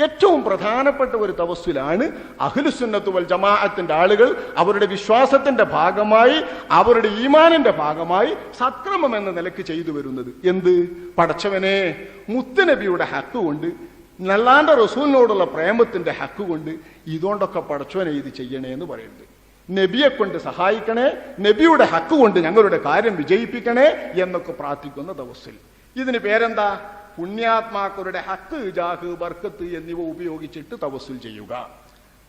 ഏറ്റവും പ്രധാനപ്പെട്ട ഒരു തവസ്സുലാണ് അഹ്ലുസുന്നത്ത് വൽ ജമാഅത്തിന്റെ ആളുകൾ അവരുടെ വിശ്വാസത്തിന്റെ ഭാഗമായി, അവരുടെ ഈമാനിന്റെ ഭാഗമായി സക്രമം എന്ന നിലയ്ക്ക് ചെയ്തു വരുന്നത്. എന്ത്? പടച്ചവനെ, മുത്തുനബിയുടെ ഹക്ക് കൊണ്ട്, നല്ലാന്റെ റസൂലിനോടുള്ള പ്രേമത്തിന്റെ ഹക്ക് കൊണ്ട് ഇതുകൊണ്ടൊക്കെ പടച്ചവനെ ഇത് ചെയ്യണേ എന്ന് പറയുന്നത്. നബിയെ കൊണ്ട് സഹായിക്കണേ, നബിയുടെ ഹക്ക് കൊണ്ട് ഞങ്ങളുടെ കാര്യം വിജയിപ്പിക്കണേ എന്നൊക്കെ പ്രാർത്ഥിക്കുന്ന തവസ്സുൽ. ഇതിന് പേരെന്താ? പുണ്യാത്മാക്കളുടെ ഹക്ക്, ജാഹ്, ബർക്കത്ത് എന്നിവ ഉപയോഗിച്ചിട്ട് തവസ്സുൽ ചെയ്യുക.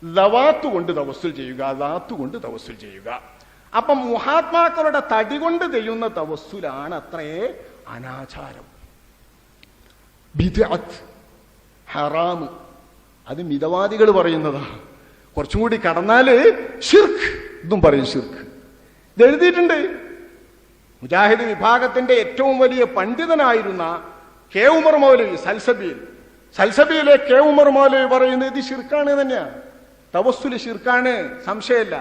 ലവാത്ത് കൊണ്ട് തവസ്സുൽ ചെയ്യുക, ദാത്ത് കൊണ്ട് തവസ്സുൽ ചെയ്യുക. അപ്പം മഹാത്മാക്കളുടെ തടി കൊണ്ട് ചെയ്യുന്ന തവസ്സുലാണ് അത്രേ അനാചാരം, ബിദ്അത്ത്, ഹറാമ്. അത് മിതവാദികൾ പറയുന്നതാ. കുറച്ചും കൂടി കടന്നാല് ഷിർക്ക് ഇതും പറയും. ഷിർക്ക് ഇത് എഴുതിയിട്ടുണ്ട്. മുജാഹിദ് വിഭാഗത്തിന്റെ ഏറ്റവും വലിയ പണ്ഡിതനായിരുന്ന കെ ഉമർ മൗലവി സൽസബിയിലെ കെ ഉമർ മൗലവി പറയുന്നത് ഇത് ഷിർക്കാണ് തന്നെയാണ്. തവസ്സുല് ഷിർക്കാണ്, സംശയമില്ല.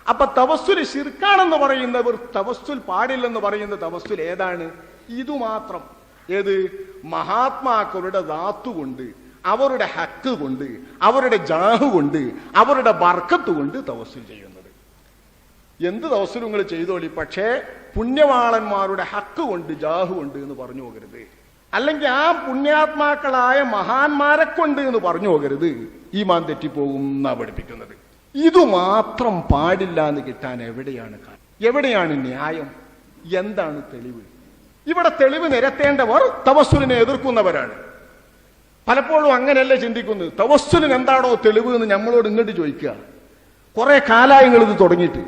അപ്പൊ തവസ്സുല് ഷിർക്കാണെന്ന് പറയുന്നവർ തവസ്സുൽ പാടില്ലെന്ന് പറയുന്ന തവസ്സുൽ ഏതാണ്? ഇതുമാത്രം. ഏത്? മഹാത്മാക്കളുടെ ദാത്തുകൊണ്ട്, അവരുടെ ഹക്ക് കൊണ്ട്, അവരുടെ ജാഹ് കൊണ്ട്, അവരുടെ ബർക്കത്ത് കൊണ്ട് തവസ്സുൽ ചെയ്യുന്നത്. എന്ത് തവസ്സുൽ നിങ്ങൾ ചെയ്തോളി, പക്ഷേ പുണ്യവാളന്മാരുടെ ഹക്ക് കൊണ്ട്, ജാഹ് കൊണ്ട് എന്ന് പറഞ്ഞു പോകരുത്. അല്ലെങ്കിൽ ആ പുണ്യാത്മാക്കളായ മഹാന്മാരെ കൊണ്ട് എന്ന് പറഞ്ഞു പോകരുത്. ഈമാൻ തെറ്റിപ്പോകും എന്നാ പഠിപ്പിക്കുന്നത്. ഇതുമാത്രം പാടില്ല എന്ന് കിട്ടാൻ എവിടെയാണ് ന്യായം? എന്താണ് തെളിവ്? ഇവിടെ തെളിവ് നിരത്തേണ്ടവർ തവസ്സുലിനെ എതിർക്കുന്നവരാണ്. പലപ്പോഴും അങ്ങനെയല്ല ചിന്തിക്കുന്നത്. തവസ്സുലിന് എന്താണോ തെളിവ് എന്ന് നമ്മളോട് ഇങ്ങോട്ട് ചോദിക്കുക. കുറെ കാലായങ്ങൾ ഇത് തുടങ്ങിയിട്ട്.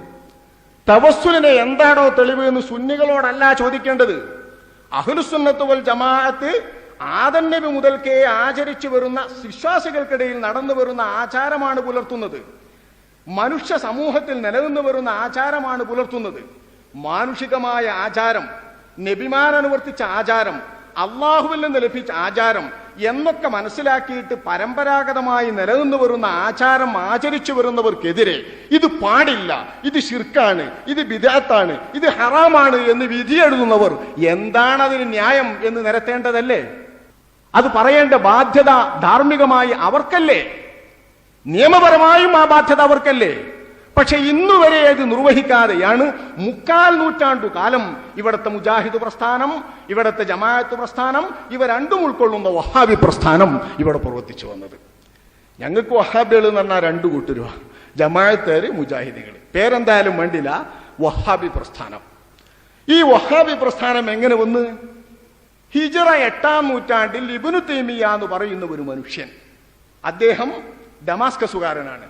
തവസ്സുലിനെ എന്താണോ തെളിവ് എന്ന് സുന്നികളോടല്ല ചോദിക്കേണ്ടത്. അഹ്ലുസുന്നത്ത് വൽ ജമാഅത്ത് ആദം നബി മുതൽക്കേ ആചരിച്ചു വരുന്ന, വിശ്വാസികൾക്കിടയിൽ നടന്നു വരുന്ന ആചാരമാണ് പുലർത്തുന്നത്. മനുഷ്യ സമൂഹത്തിൽ നിലനിന്നു വരുന്ന ആചാരമാണ് പുലർത്തുന്നത്. മാനുഷികമായ ആചാരം, നബിമാരനുവർത്തിച്ച ആചാരം, അള്ളാഹുവിൽ നിന്ന് ലഭിച്ച ആചാരം എന്നൊക്കെ മനസ്സിലാക്കിയിട്ട് പരമ്പരാഗതമായി നിലനിന്നു വരുന്ന ആചാരം ആചരിച്ചു വരുന്നവർക്കെതിരെ ഇത് പാടില്ല, ഇത് ശിർക്കാണ്, ഇത് ബിദ്അത്താണ്, ഇത് ഹറാമാണ് എന്ന് വിധിയെഴുതുന്നവർ എന്താണ് അതിന് ന്യായം എന്ന് നിരത്തേണ്ടതല്ലേ? അത് പറയേണ്ട ബാധ്യത ധാർമ്മികമായി അവർക്കല്ലേ? നിയമപരമായും ആ ബാധ്യത അവർക്കല്ലേ? പക്ഷെ ഇന്നുവരെ അത് നിർവഹിക്കാതെയാണ് 3/4 നൂറ്റാണ്ടു കാലം ഇവിടുത്തെ മുജാഹിദ് പ്രസ്ഥാനം, ഇവിടുത്തെ ജമാഅത്ത് പ്രസ്ഥാനം, ഇവ രണ്ടും ഉൾക്കൊള്ളുന്ന വഹാബി പ്രസ്ഥാനം ഇവിടെ പ്രവർത്തിച്ചു വന്നത്. ഞങ്ങൾക്ക് വഹാബികൾ എന്ന് പറഞ്ഞാൽ 2 കൂട്ടരുവ, ജമാഅത്തുകാര്, മുജാഹിദികൾ. പേരെന്തായാലും വേണ്ടില്ല, വഹാബി പ്രസ്ഥാനം. ഈ വഹാബി പ്രസ്ഥാനം എങ്ങനെ വന്ന്? ഹിജ്റ 8-ാം നൂറ്റാണ്ടിൽ ഇബ്നു തൈമിയ്യ എന്ന് പറയുന്ന ഒരു മനുഷ്യൻ, അദ്ദേഹം ഡമാസ്കസുകാരനാണ്.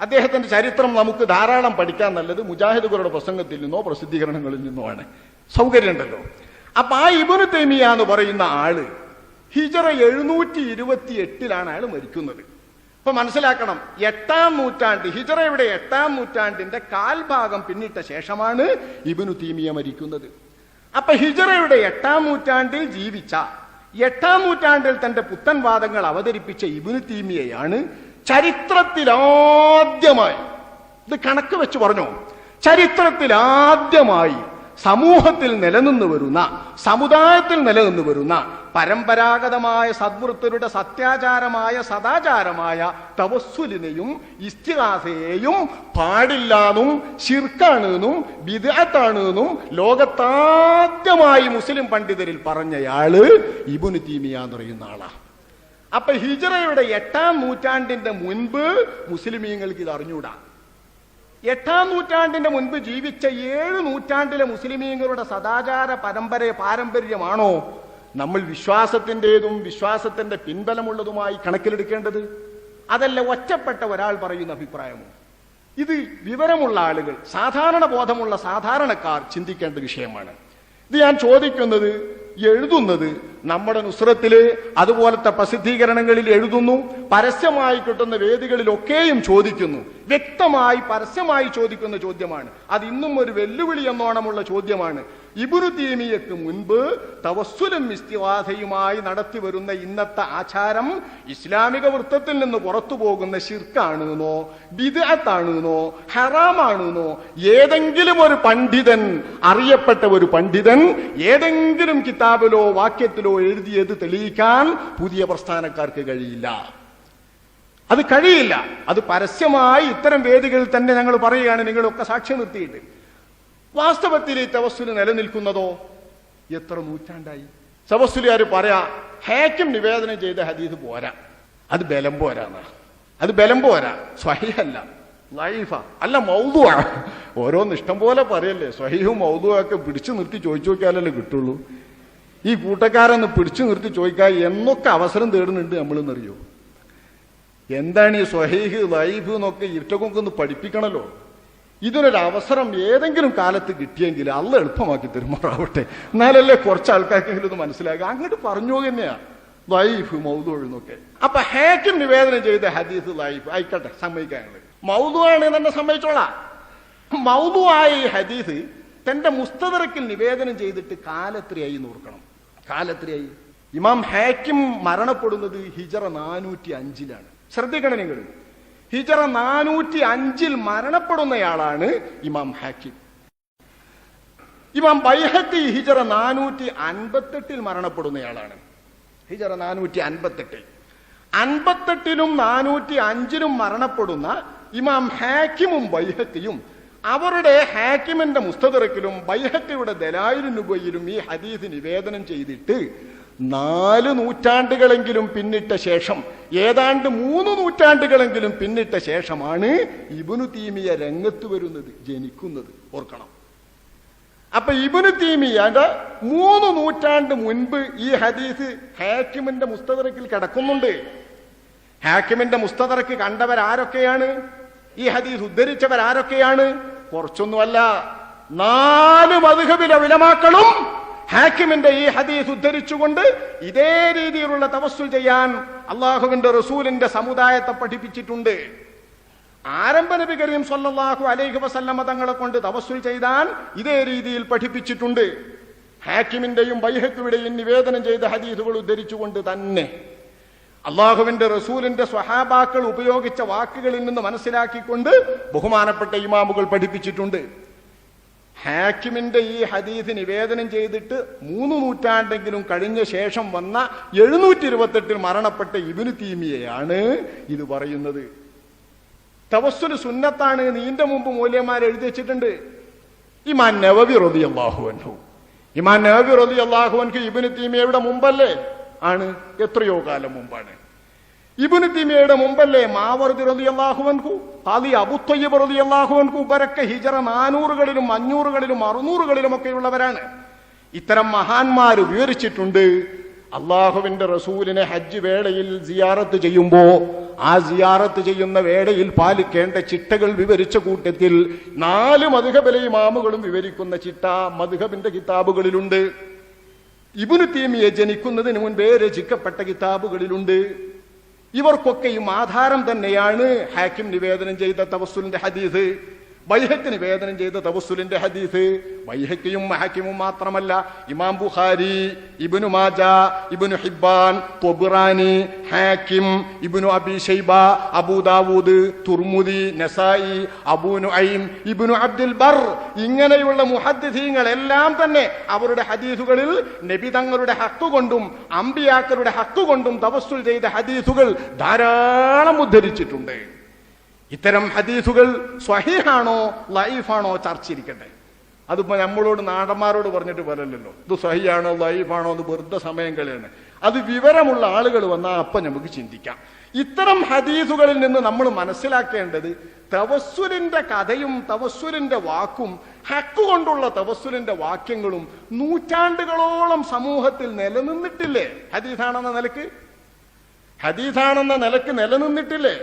അദ്ദേഹത്തിന്റെ ചരിത്രം നമുക്ക് ധാരാളം പഠിക്കാൻ നല്ലത് മുജാഹിദുകളുടെ പ്രസംഗത്തിൽ നിന്നോ പ്രസിദ്ധീകരണങ്ങളിൽ നിന്നോ ആണ്. സൗകര്യമുണ്ടല്ലോ. അപ്പൊ ആ ഇബ്നു തൈമിയ്യ എന്ന് പറയുന്ന ആള് ഹിജ്റ 728 അയാൾ മരിക്കുന്നത്. അപ്പൊ മനസ്സിലാക്കണം, 8-ാം നൂറ്റാണ്ട്, ഹിജ്റയുടെ 8-ാം നൂറ്റാണ്ടിന്റെ കാൽഭാഗം പിന്നിട്ട ശേഷമാണ് ഇബ്നു തൈമിയ്യ മരിക്കുന്നത്. അപ്പൊ ഹിജ്റയുടെ 8-ാം നൂറ്റാണ്ടിൽ ജീവിച്ച, 8-ാം നൂറ്റാണ്ടിൽ തന്റെ പുത്തൻ വാദങ്ങൾ അവതരിപ്പിച്ച ഇബ്നു തൈമിയ്യയാണ് ചരിത്രത്തിലാദ്യമായി, ഇത് കണക്ക് വെച്ച് പറഞ്ഞോ, ചരിത്രത്തിലാദ്യമായി സമൂഹത്തിൽ നിലനിന്നു വരുന്ന, സമുദായത്തിൽ നിലനിന്നു വരുന്ന പരമ്പരാഗതമായ സദ്വൃത്തരുടെ സത്യാചാരമായ, സദാചാരമായ തവസ്സുലിനെയും ഇസ്തിഗാസയെയും പാടില്ലാന്നും ശിർക്കാണെന്നും ബിദ്അത്താണെന്നും ലോകത്താദ്യമായി മുസ്ലിം പണ്ഡിതരിൽ പറഞ്ഞയാള് ഇബ്നു തൈമിയ്യ എന്ന് പറയുന്ന ആളാ. അപ്പൊ ഹിജ്റയുടെ 8-ാം നൂറ്റാണ്ടിന്റെ മുൻപ് മുസ്ലിമീങ്ങൾക്ക് ഇത് അറിഞ്ഞൂടാ. 8-ാം നൂറ്റാണ്ടിന്റെ മുൻപ് ജീവിച്ച 7 നൂറ്റാണ്ടിലെ മുസ്ലിമീങ്ങളുടെ സദാചാര പാരമ്പര്യമാണോ നമ്മൾ വിശ്വാസത്തിൻ്റെതും വിശ്വാസത്തിന്റെ പിൻബലമുള്ളതുമായി കണക്കിലെടുക്കേണ്ടത്? അതല്ല ഒറ്റപ്പെട്ട ഒരാൾ പറയുന്ന അഭിപ്രായമോ? ഇത് വിവരമുള്ള ആളുകൾ, സാധാരണ ബോധമുള്ള സാധാരണക്കാർ ചിന്തിക്കേണ്ട വിഷയമാണ്. ഇത് ഞാൻ ചോദിക്കുന്നത്, എഴുതുന്നത് നമ്മുടെ നുസ്രത്തില്, അതുപോലത്തെ പ്രസിദ്ധീകരണങ്ങളിൽ എഴുതുന്നു, പരസ്യമായി കിട്ടുന്ന വേദികളിലൊക്കെയും ചോദിക്കുന്നു. വ്യക്തമായി പരസ്യമായി ചോദിക്കുന്ന ചോദ്യമാണ്. അത് ഇന്നും ഒരു വെല്ലുവിളി എന്നോണമുള്ള ചോദ്യമാണ്. ഇബ്നു തൈമിയ്യക്ക് മുൻപ് തവസ്സുലും ഇസ്തിഗാസയുമായി നടത്തി വരുന്ന ഇന്നത്തെ ആചാരം ഇസ്ലാമിക വൃത്തത്തിൽ നിന്ന് പുറത്തു പോകുന്ന ശിർക്കാണെന്നോ ബിദ്അത്താണെന്നോ ഹറാമാണെന്നോ ഏതെങ്കിലും ഒരു പണ്ഡിതൻ, അറിയപ്പെട്ട ഒരു പണ്ഡിതൻ ഏതെങ്കിലും കിതാബിലോ വാക്യത്തിലോ എഴുതിയത് തെളിയിക്കാൻ പുതിയ പ്രസ്ഥാനക്കാർക്ക് കഴിയില്ല. അത് കഴിയില്ല. അത് പരസ്യമായി ഇത്തരം വേദികളിൽ തന്നെ ഞങ്ങൾ പറയുകയാണ്, നിങ്ങളൊക്കെ സാക്ഷ്യം നിർത്തിയിട്ട്. വാസ്തവത്തിൽ ഈ തവസ്സുല് നിലനിൽക്കുന്നതോ എത്ര നൂറ്റാണ്ടായി? തവസ്സുലുകാർ പറയാ ഹാക്കിം നിവേദനം ചെയ്ത ഹദീസ് പോരാ, അത് ബലം പോരാന്നാ. അത് ബലം പോരാ, സ്വഹീഹല്ല, ലൈഫ അല്ല, മൗദുആ. ഓരോന്ന് ഇഷ്ടം പോലെ പറയല്ലേ. സ്വഹീഹും മൗദുആക്കെ പിടിച്ചു നിർത്തി ചോദിച്ചു നോക്കിയാലല്ലേ കിട്ടുള്ളൂ. ഈ കൂട്ടക്കാരൊന്ന് പിടിച്ചു നിർത്തി ചോദിക്കാൻ എന്നൊക്കെ അവസരം തേടുന്നുണ്ട് നമ്മളെന്നറിയോ? എന്താണ് ഈ സ്വഹീഹ് ലൈഫ് എന്നൊക്കെ ഇരുട്ടക്കൊക്കെ ഒന്ന് പഠിപ്പിക്കണല്ലോ. ഇതിനൊരു അവസരം ഏതെങ്കിലും കാലത്ത് കിട്ടിയെങ്കിൽ അള്ള എളുപ്പമാക്കി തരുമാറാവട്ടെ. എന്നാലല്ലേ കുറച്ച് ആൾക്കാർക്കെങ്കിലും ഇത് മനസ്സിലാക്കുക. അങ്ങോട്ട് പറഞ്ഞു തന്നെയാ ലൈഫ് മൗദു എന്നൊക്കെ. അപ്പൊ ഹാക്കിം നിവേദനം ചെയ്ത ഹദീസ് ലൈഫ് ആയിക്കോട്ടെ, സമ്മതിക്കാൻ. മൗദു ആണ് തന്നെ സമ്മതിച്ചോളാം. മൗദു ആയ ഈ ഹദീസ് തന്റെ മുസ്തദറക്കിൽ നിവേദനം ചെയ്തിട്ട് കാലത്രയായി നോർക്കണം. കാലത്രയായി. ഇമാം ഹാക്കിം മരണപ്പെടുന്നത് ഹിജറ 405 ശ്രദ്ധിക്കണം നിങ്ങൾ. ഹിജറ 405 മരണപ്പെടുന്നയാളാണ് ഇമാം ഹാക്കിം. ഇമാം ബൈഹഖി ഹിജറ 458 മരണപ്പെടുന്നയാളാണ്. ഹിജറ 458. 58ലും 405ലും മരണപ്പെടുന്ന ഇമാം ഹാക്കിമും ബൈഹഖിയും അവരുടെ ഹാക്കിമിന്റെ മുസ്തദറക്കിലും ബൈഹഖിയുടെ ദലായിലുൻ നുബുവയിലും ഈ ഹദീസ് നിവേദനം ചെയ്തിട്ട് 4 നൂറ്റാണ്ടുകളെങ്കിലും പിന്നിട്ട ശേഷം, ഏതാണ്ട് 3 നൂറ്റാണ്ടുകളെങ്കിലും പിന്നിട്ട ശേഷമാണ് ഇബ്നു തീമിയ രംഗത്ത് വരുന്നത്, ജനിക്കുന്നത്. ഓർക്കണം. അപ്പൊ ഇബ്നു തീമിയയുടെ 3 നൂറ്റാണ്ട് മുൻപ് ഈ ഹദീസ് ഹാക്കിമിന്റെ മുസ്തദറക്കിൽ കിടക്കുന്നുണ്ട്. ഹാക്കിമിന്റെ മുസ്തദറക്ക് കണ്ടവരാരൊക്കെയാണ്? ഈ ഹദീസ് ഉദ്ധരിച്ചവരാരൊക്കെയാണ്? കുറച്ചൊന്നുമല്ല, 4 മദ്ഹബിലെ ഉലമാക്കളും ഹാക്കിമിന്റെ ഈ ഹദീസ് ഉദ്ധരിച്ചുകൊണ്ട് ഇതേ രീതിയിലുള്ള തവസ്സുൽ ചെയ്യാൻ അള്ളാഹുവിന്റെ റസൂലിന്റെ സമുദായത്തെ പഠിപ്പിച്ചിട്ടുണ്ട്. ആരംഭ നബി കരീം സ്വല്ലല്ലാഹു അലൈഹി വസല്ലമ തങ്ങളെ കൊണ്ട് തവസ്സുൽ ചെയ്താൽ ഇതേ രീതിയിൽ പഠിപ്പിച്ചിട്ടുണ്ട്. ഹാക്കിമിന്റെയും ബൈഹഖിയുടെയും നിവേദനം ചെയ്ത ഹദീസുകൾ ഉദ്ധരിച്ചുകൊണ്ട് തന്നെ അള്ളാഹുവിന്റെ റസൂലിന്റെ സ്വഹാബാക്കൾ ഉപയോഗിച്ച വാക്കുകളിൽ നിന്ന് മനസ്സിലാക്കിക്കൊണ്ട് ബഹുമാനപ്പെട്ട ഇമാമുകൾ പഠിപ്പിച്ചിട്ടുണ്ട്. ഹാക്കിമിന്റെ ഈ ഹദീസ് നിവേദനം ചെയ്തിട്ട് 3 നൂറ്റാണ്ടെങ്കിലും കഴിഞ്ഞ ശേഷം വന്ന 728 മരണപ്പെട്ട ഇബ്നു തീമിയയാണ് ഇത് പറയുന്നത്. തവസ്സുൽ സുന്നത്താണ് നീന്റെ മുമ്പ് മൂല്യന്മാർ എഴുതി വെച്ചിട്ടുണ്ട്. ഇമാം നവവി റളിയല്ലാഹു അൻഹു. ഇമാം നവവി റളിയല്ലാഹു അൻഹു ഇബ്നു തീമിയയുടെ മുമ്പല്ലേ? ആണ്. എത്രയോ കാലം മുമ്പാണ്. ഇബ്നു തീമിയയുടെ മുമ്പല്ലേ മാവർദി റളിയല്ലാഹു അൻഹു, ഖാദി അബൂ ത്വയ്യിബ് റളിയല്ലാഹു അൻഹു ഇവരൊക്കെ ഹിജറ 400കളിലും 500കളിലും 600കളിലും ഒക്കെ ഉള്ളവരാണ്. ഇത്തരം മഹാന്മാർ വിവരിച്ചിട്ടുണ്ട്, അള്ളാഹുവിന്റെ റസൂലിനെ ഹജ്ജ് വേളയിൽ സിയാറത്ത് ചെയ്യുമ്പോ ആ സിയാറത്ത് ചെയ്യുന്ന വേളയിൽ പാലിക്കേണ്ട ചിട്ടകൾ വിവരിച്ച കൂട്ടത്തിൽ 4 മദ്ഹബിലെ ഇമാമുകളും വിവരിക്കുന്ന ചിട്ട മദ്ഹബിന്റെ കിതാബുകളിലുണ്ട്. ഇബ്നു തീമിയ ജനിക്കുന്നതിന് മുൻപേ രചിക്കപ്പെട്ട കിതാബുകളിലുണ്ട്. ഇവർക്കൊക്കെയും ആധാരം തന്നെയാണ് ഹാക്കിം നിവേദനം ചെയ്ത തവസ്സുലിന്റെ ഹദീസ്, ബൈഹഖി നിവേദനം ചെയ്ത തവസ്സുലിന്റെ ഹദീസ്. ബൈഹഖിയും ഹാക്കിമും മാത്രമല്ല, ഇമാം ബുഖാരി, ഇബ്നു മാജ, ഇബ്നു ഹിബ്ബാൻ, ത്വബ്റാനി, ഹാക്കിം, ഇബ്നു അബീ ശൈബ, അബൂ ദാവൂദ്, തുർമുദി, നസായി, അബൂ നുഐം, ഇബ്നു അബ്ദുൽ ബർ, ഇങ്ങനെയുള്ള മുഹദ്ദിസീങ്ങൾ എല്ലാം തന്നെ അവരുടെ ഹദീസുകളിൽ നബി തങ്ങളുടെ ഹക്ക് കൊണ്ടും അമ്പിയാക്കളുടെ ഹക്ക് കൊണ്ടും തവസ്സുൽ ചെയ്ത ഹദീസുകൾ ധാരാളം ഉദ്ധരിച്ചിട്ടുണ്ട്. ഇത്തരം ഹദീസുകൾ സ്വഹീഹാണോ ലൈഫാണോ ചർച്ചയിരിക്കട്ടെ. അതിപ്പോ നമ്മളോട് നാടന്മാരോട് പറഞ്ഞിട്ട് പറയല്ലോ ഇത് സ്വഹീഹാണോ ലൈഫാണോ എന്ന് വെറുതെ സമയം കളയാണ്. അത് വിവരമുള്ള ആളുകൾ വന്നാൽ അപ്പം നമുക്ക് ചിന്തിക്കാം. ഇത്തരം ഹദീസുകളിൽ നിന്ന് നമ്മൾ മനസ്സിലാക്കേണ്ടത് തവസ്സുലിന്റെ കഥയും തവസ്സുലിന്റെ വാക്കും ഹക്ക് കൊണ്ടുള്ള തവസ്സുലിന്റെ വാക്യങ്ങളും നൂറ്റാണ്ടുകളോളം സമൂഹത്തിൽ നിലനിന്നിട്ടില്ലേ? ഹദീസാണെന്ന നിലക്ക് നിലനിന്നിട്ടില്ലേ?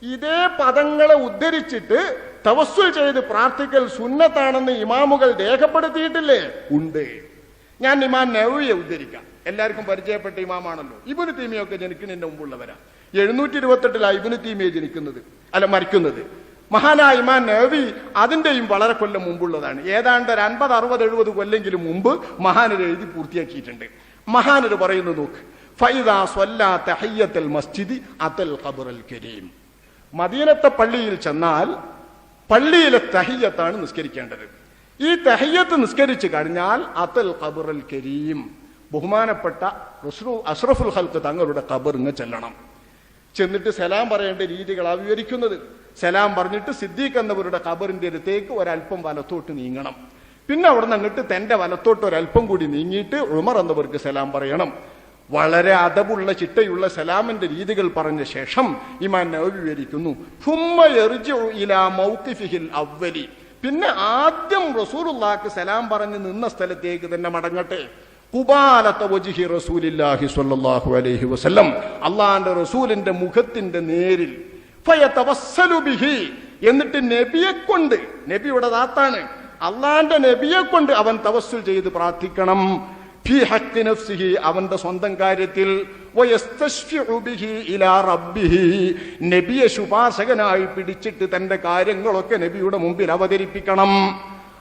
ഇതേ പദങ്ങളെ ഉദ്ധരിച്ചിട്ട് തവസ്സുൽ ചെയ്ത് പ്രാർത്ഥിക്കൽ സുന്നത്താണെന്ന് ഇമാമുകൾ രേഖപ്പെടുത്തിയിട്ടില്ലേ? ഉണ്ട്. ഞാൻ ഇമാം നവവിയെ ഉദ്ധരിക്കാം. എല്ലാവർക്കും പരിചയപ്പെട്ട ഇമാമാണല്ലോ. ഇബ്നു തീമിയൊക്കെ ജനിക്കുന്നതിന്റെ മുമ്പുള്ളവരാ. 728 ഇബ്നു തീമിയ മരിക്കുന്നത്. മഹാനായ ഇമാം നവവി അതിന്റെയും വളരെ കൊല്ലം മുമ്പുള്ളതാണ്. ഏതാണ്ട് 50, 60, 70 കൊല്ലെങ്കിലും മുമ്പ് മഹാനര് എഴുതി പൂർത്തിയാക്കിയിട്ടുണ്ട്. മഹാനര് പറയുന്നു, നോക്ക്, ഫൈദാ സ്വല്ലാ തഹിയ്യത്തുൽ മസ്ജിദി അതൽ ഖബ്റുൽ കരീം. മദീനത്തെ പള്ളിയിൽ ചെന്നാൽ പള്ളിയിലെ തഹിയ്യത്താണ് നിസ്കരിക്കേണ്ടത്. ഈ തഹിയ്യത്ത് നിസ്കരിച്ചു കഴിഞ്ഞാൽ അതൽ ഖബ്റുൽ കരീം, ബഹുമാനപ്പെട്ട അഷ്റഫുൽ ഖൽഖ് തങ്ങളുടെ ഖബറിന് ചെല്ലണം. ചെന്നിട്ട് സലാം പറയേണ്ട രീതികളാണ് വിവരിക്കുന്നത്. സലാം പറഞ്ഞിട്ട് സിദ്ദീഖ് എന്നവരുടെ ഖബറിന്റെ അടുത്തേക്ക് ഒരല്പം വലത്തോട്ട് നീങ്ങണം. പിന്നെ അവിടെ നിന്ന് അങ്ങോട്ട് തന്റെ വലത്തോട്ട് ഒരല്പം കൂടി നീങ്ങിയിട്ട് ഉമർ എന്നവർക്ക് സലാം പറയണം. വളരെ അദബുള്ള ചിട്ടയുള്ള സലാമിന്റെ രീതികൾ പറഞ്ഞ ശേഷം ഇമാം നവവി വിവരിക്കുന്നു, ഫുമ്മ യർജിഉ ഇലാ മൗഖിഫിഹിൽ അവ്വലി, പിന്നെ ആദ്യം റസൂലുള്ളാഹിക്ക് സലാം പറഞ്ഞ് നിന്ന സ്ഥലത്തേക്ക് തന്നെ മടങ്ങട്ടെ. ഖുബാലത വജ്ഹി റസൂലില്ലാഹി സ്വല്ലല്ലാഹു അലൈഹി വസല്ലം, അള്ളാഹുവിന്റെ റസൂലിന്റെ മുഖത്തിന്റെ നേരിൽ. ഫയതവസ്സലു ബിഹി, എന്നിട്ട് നബിയെ കൊണ്ട്, നബിയുടെ ദാത്താണ്, അള്ളാന്റെ നബിയെ കൊണ്ട് അവൻ തവസ്സുൽ ചെയ്ത് പ്രാർത്ഥിക്കണം. ഫീ ഹഖ്ഖി നഫ്സിഹി, അവന്റെ സ്വന്തം കാര്യത്തിൽ. വയസ്തശ്ഫിഉ ബിഹി ഇലാ റബ്ബിഹി, നബിയെ ശുപാർശകനായി പിടിച്ചിട്ട് തന്റെ കാര്യങ്ങളൊക്കെ നബിയുടെ മുമ്പിൽ അവതരിപ്പിക്കണം.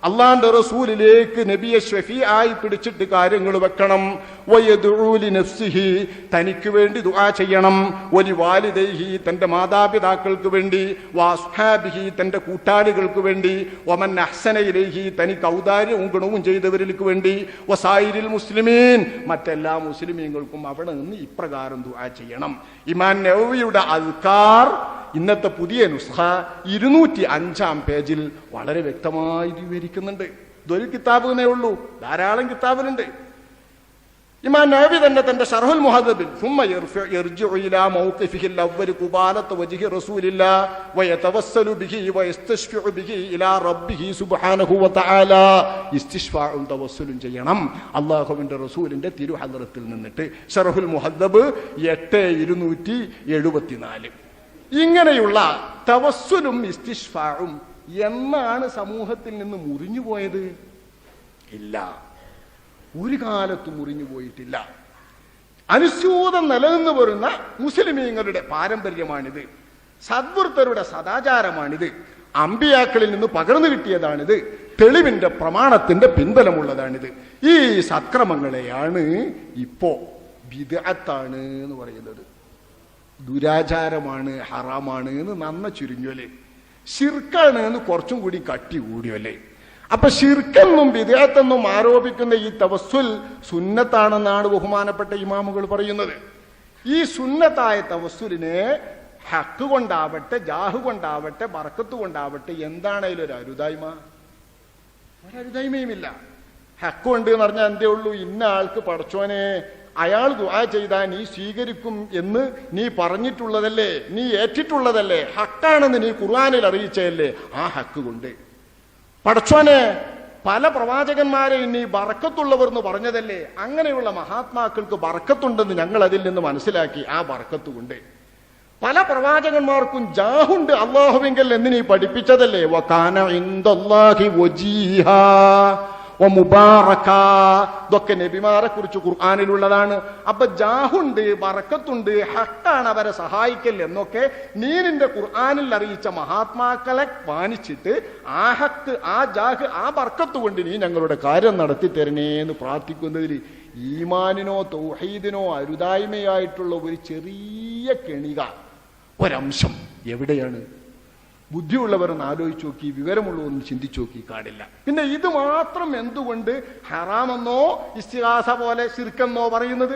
അള്ളാന്റെ റസൂലിലേക്ക് നബിയെ ഷഫീആയി പിടിച്ചിട്ട് കാര്യങ്ങൾ വെക്കണം. വയദ്ഉ ലിനഫ്സിഹി, തനിക്ക് വേണ്ടി ദുആ ചെയ്യണം. വലിവാലിദൈഹി, തന്റെ മാതാപിതാക്കൾക്ക് വേണ്ടി. വഅസ്ഹാബിഹി, തന്റെ കൂട്ടാളികൾക്ക് വേണ്ടി. വമൻ അഹ്സന ഇലൈഹി, തനിക്ക് ഔദാര്യവും ഗുണവും ചെയ്തവർക്ക് വേണ്ടി. വസായിരിൽ മുസ്ലിമീൻ, മറ്റെല്ലാ മുസ്ലിമീങ്ങൾക്കും അവിടെ നിന്ന് ഇപ്രകാരം ദുആ ചെയ്യണം. ഇമാം നവവിയുടെ അദ്കാർ ഇന്നത്തെ പുതിയ നുസ്ഖ 205 പേജിൽ വളരെ വ്യക്തമായി വിവരിക്കുന്നുണ്ട്. ഇതൊരു കിതാബിനേ ഉള്ളൂ, ധാരാളം കിതാബിലുണ്ട്. ഇമാം നവവി തന്നെ തന്റെ ശർഹുൽ മുഹദ്ദബിൽ സുമ്മ യർജിഉ ഇലാ മൗഖിഫിഹിൽ അവ്വൽ ഖുബാലത വജ്ഹി റസൂലില്ലാഹ് വയതവസ്സലു ബിഹി വയസ്തശ്ഫിഉ ബിഹി ഇലാ റബ്ബിഹി സുബ്ഹാനഹു വതആല, ഇസ്തിശ്ഫാഉൻ തവസ്സുലും ചെയ്യണം അല്ലാഹുവിന്റെ റസൂലിന്റെ തിരുഹദ്റത്തിൽ നിന്നിട്ട്. ശർഹുൽ മുഹദ്ദബ് 8274. ഇങ്ങനെയുള്ള തവസ്സുലും ഇസ്തിശ്ഫാഉം എന്നാണ് സമൂഹത്തിൽ നിന്ന് മുറിഞ്ഞു പോയത്? ഇല്ല, ഒരു കാലത്തും മുറിഞ്ഞു പോയിട്ടില്ല. അനുസ്യൂതം നിലനിന്നു വരുന്ന മുസ്ലിമീങ്ങളുടെ പാരമ്പര്യമാണിത്. സദ്വൃത്തരുടെ സദാചാരമാണിത്. അമ്പിയാക്കളിൽ നിന്ന് പകർന്നു കിട്ടിയതാണിത്. തെളിവിന്റെ പ്രമാണത്തിന്റെ പിൻബലമുള്ളതാണിത്. ഈ സത്ക്രമങ്ങളെയാണ് ഇപ്പോ ബിദ്അത്താണ് എന്ന് പറയുന്നത്. ദുരാചാരമാണ്, ഹറാമാണ് എന്ന് നന്ന ചുരുങ്ങിയല്ലേ, ശിർക്കാണ് എന്ന് കുറച്ചും കൂടി കട്ടി കൂടിയല്ലേ. അപ്പൊ ശിർക്കെന്നും ബിദ്അത്തെന്നും ആരോപിക്കുന്ന ഈ തവസ്സുൽ സുന്നത്താണെന്നാണ് ബഹുമാനപ്പെട്ട ഇമാമുകൾ പറയുന്നത്. ഈ സുന്നത്തായ തവസ്സുലിനെ ഹക്ക് കൊണ്ടാവട്ടെ, ജാഹ് കൊണ്ടാവട്ടെ, ബർക്കത്ത് കൊണ്ടാവട്ടെ, എന്താണ് അതിലൊരു അരുതായ്മ? ഒരരുതായ്മയുമില്ല. ഹക്ക് ഉണ്ട് എന്ന് പറഞ്ഞാൽ എന്തേ ഉള്ളൂ? ഇന്ന ആൾക്ക് പടച്ചോനെ അയാൾ ദുആ ചെയ്താൽ നീ സ്വീകരിക്കും എന്ന് നീ പറഞ്ഞിട്ടുള്ളതല്ലേ, നീ ഏറ്റിട്ടുള്ളതല്ലേ, ഹക്കാണെന്ന് നീ ഖുർആനിൽ അറിയിച്ചതല്ലേ, ആ ഹക്ക് കൊണ്ട്. പടച്ചോനെ പല പ്രവാചകന്മാരെ നീ ബർക്കത്തുള്ളവർ എന്ന് പറഞ്ഞതല്ലേ, അങ്ങനെയുള്ള മഹാത്മാക്കൾക്ക് ബർക്കത്തുണ്ടെന്ന് ഞങ്ങൾ അതിൽ നിന്ന് മനസ്സിലാക്കി, ആ ബർക്കത്ത് കൊണ്ട്. പല പ്രവാചകന്മാർക്കും ജാഹുണ്ട് അല്ലാഹുവിങ്കൽ എന്ന് നീ പഠിപ്പിച്ചതല്ലേ, വകാന ഇൻദല്ലാഹി വജീഹാ മുബാറക, ഇതൊക്കെ നബിമാരെ കുറിച്ച് ഖുർആനിലുള്ളതാണ്. അപ്പൊ ജാഹുണ്ട്, ബറക്കത്തുണ്ട്, ഹക്കാണ് അവരെ സഹായിക്കൽ എന്നൊക്കെ നീ നിന്റെ ഖുർആനിൽ അറിയിച്ച മഹാത്മാക്കളെ മാനിച്ചിട്ട് ആ ഹക്ക്, ആ ജാഹ്, ആ ബർക്കത്ത് കൊണ്ട് നീ ഞങ്ങളുടെ കാര്യം നടത്തി തരണേന്ന് പ്രാർത്ഥിക്കുന്നതിൽ ഈമാനിനോ തൗഹീദിനോ അരുതായ്മയായിട്ടുള്ള ഒരു ചെറിയ കെണിക, ഒരംശം എവിടെയാണ്? ബുദ്ധിയുള്ളവരൊന്ന് ആലോചിച്ച് നോക്കി, വിവരമുള്ളവരൊന്ന് ചിന്തിച്ചു നോക്കി, കാണില്ല. പിന്നെ ഇത് മാത്രം എന്തുകൊണ്ട് ഹറാമെന്നോ ഇസ്തിഗാസ പോലെ ശിർക്കെന്നോ പറയുന്നത്?